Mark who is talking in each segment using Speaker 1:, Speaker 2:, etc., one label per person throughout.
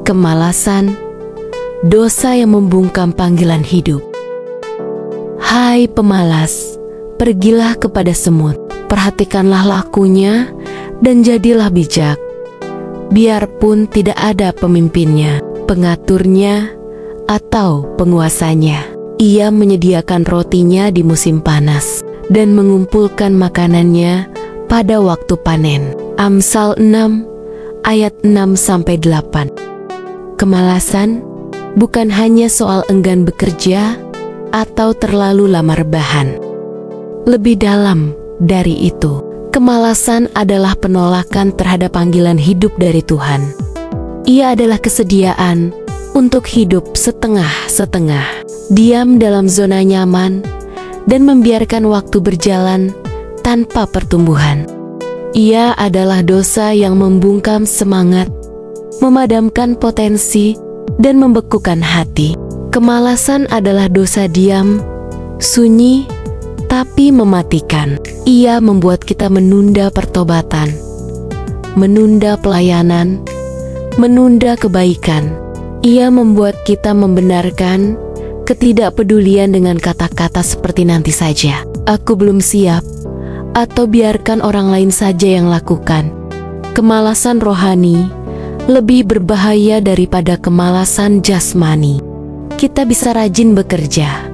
Speaker 1: Kemalasan, dosa yang membungkam panggilan hidup. Hai pemalas, pergilah kepada semut, perhatikanlah lakunya dan jadilah bijak. Biarpun tidak ada pemimpinnya, pengaturnya, atau penguasanya, ia menyediakan rotinya di musim panas dan mengumpulkan makanannya pada waktu panen. Amsal 6 ayat 6-8. Kemalasan bukan hanya soal enggan bekerja atau terlalu lama rebahan. Lebih dalam dari itu, kemalasan adalah penolakan terhadap panggilan hidup dari Tuhan. Ia adalah kesediaan untuk hidup setengah-setengah, diam dalam zona nyaman, dan membiarkan waktu berjalan tanpa pertumbuhan. Ia adalah dosa yang membungkam semangat, memadamkan potensi, dan membekukan hati. Kemalasan adalah dosa diam, sunyi, tapi mematikan. Ia membuat kita menunda pertobatan, menunda pelayanan, menunda kebaikan. Ia membuat kita membenarkan ketidakpedulian dengan kata-kata seperti nanti saja, aku belum siap, atau biarkan orang lain saja yang lakukan. Kemalasan rohani lebih berbahaya daripada kemalasan jasmani. Kita bisa rajin bekerja,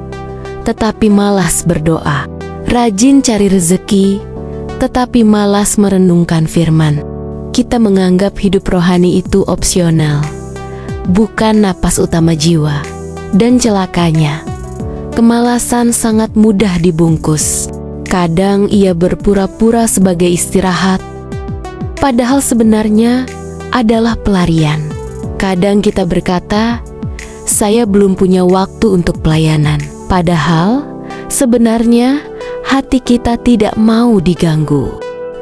Speaker 1: tetapi malas berdoa. Rajin cari rezeki, tetapi malas merenungkan firman. Kita menganggap hidup rohani itu opsional, bukan napas utama jiwa. Dan celakanya, kemalasan sangat mudah dibungkus. Kadang ia berpura-pura sebagai istirahat, padahal sebenarnya adalah pelarian. Kadang kita berkata, saya belum punya waktu untuk pelayanan. Padahal sebenarnya hati kita tidak mau diganggu.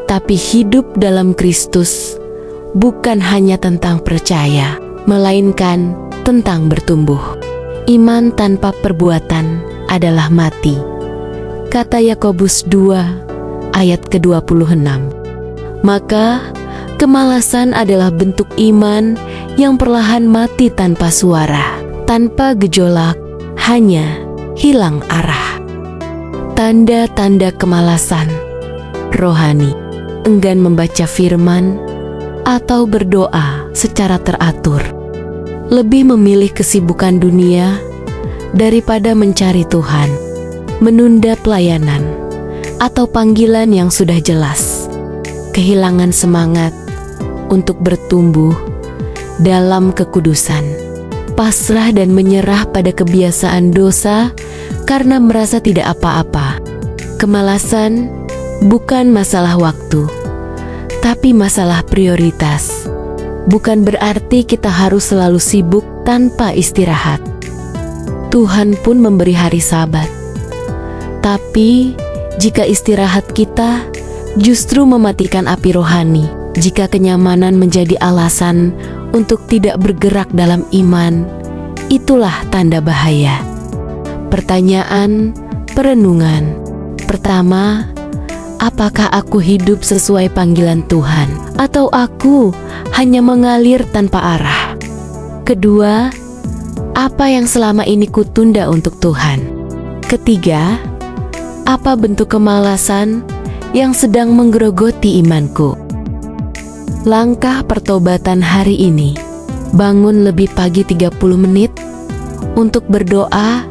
Speaker 1: Tapi hidup dalam Kristus bukan hanya tentang percaya, melainkan tentang bertumbuh. Iman tanpa perbuatan adalah mati, kata Yakobus 2 ayat ke-26. Maka kemalasan adalah bentuk iman yang perlahan mati tanpa suara, tanpa gejolak, hanya hilang arah. Tanda-tanda kemalasan rohani: enggan membaca firman atau berdoa secara teratur, lebih memilih kesibukan dunia daripada mencari Tuhan, menunda pelayanan atau panggilan yang sudah jelas, kehilangan semangat untuk bertumbuh dalam kekudusan, pasrah dan menyerah pada kebiasaan dosa karena merasa tidak apa-apa. Kemalasan bukan masalah waktu, tapi masalah prioritas. Bukan berarti kita harus selalu sibuk tanpa istirahat. Tuhan pun memberi hari Sabat. Tapi jika istirahat kita justru mematikan api rohani, jika kenyamanan menjadi alasan untuk tidak bergerak dalam iman, itulah tanda bahaya. Pertanyaan perenungan pertama, apakah aku hidup sesuai panggilan Tuhan, atau aku hanya mengalir tanpa arah? Kedua, apa yang selama ini kutunda untuk Tuhan? Ketiga, apa bentuk kemalasan yang sedang menggerogoti imanku? Langkah pertobatan hari ini: bangun lebih pagi 30 menit untuk berdoa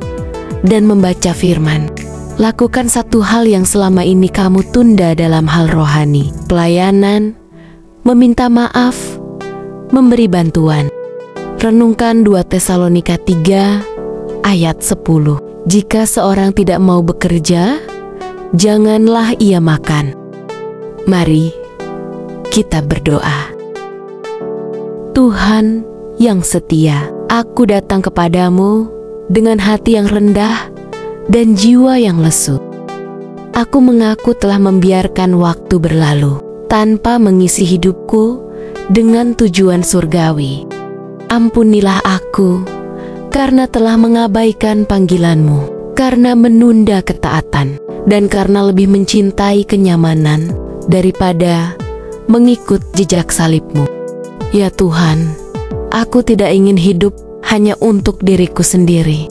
Speaker 1: dan membaca firman. Lakukan satu hal yang selama ini kamu tunda dalam hal rohani: pelayanan, meminta maaf, memberi bantuan. Renungkan 2 Tesalonika 3 ayat 10. Jika seorang tidak mau bekerja, janganlah ia makan. Mari kita berdoa. Tuhan yang setia, aku datang kepadamu dengan hati yang rendah dan jiwa yang lesu. Aku mengaku telah membiarkan waktu berlalu tanpa mengisi hidupku dengan tujuan surgawi. Ampunilah aku karena telah mengabaikan panggilan-Mu, karena menunda ketaatan, dan karena lebih mencintai kenyamanan daripada mengikut jejak salib-Mu. Ya Tuhan, Aku tidak ingin hidup hanya untuk diriku sendiri.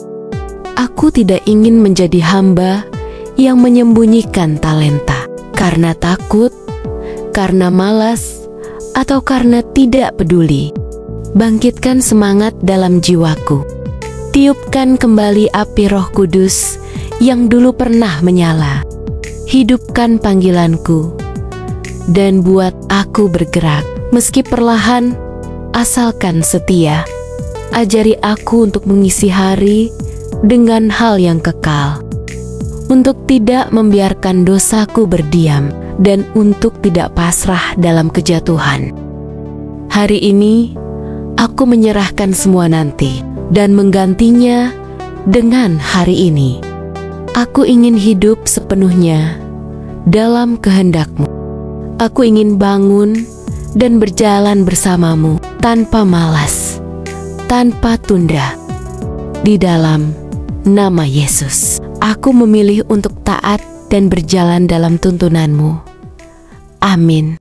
Speaker 1: Aku tidak ingin menjadi hamba yang menyembunyikan talenta karena takut, karena malas, atau karena tidak peduli. Bangkitkan semangat dalam jiwaku. Tiupkan kembali api Roh Kudus yang dulu pernah menyala. Hidupkan panggilanku dan buat aku bergerak meski perlahan, asalkan setia. Ajari aku untuk mengisi hari dengan hal yang kekal, untuk tidak membiarkan dosaku berdiam, dan untuk tidak pasrah dalam kejatuhan. Hari ini, aku menyerahkan semua nanti dan menggantinya dengan hari ini. Aku ingin hidup sepenuhnya dalam kehendak-Mu. Aku ingin bangun dan berjalan bersamamu tanpa malas, tanpa tunda. Di dalam nama Yesus, aku memilih untuk taat dan berjalan dalam tuntunan-Mu. Amin.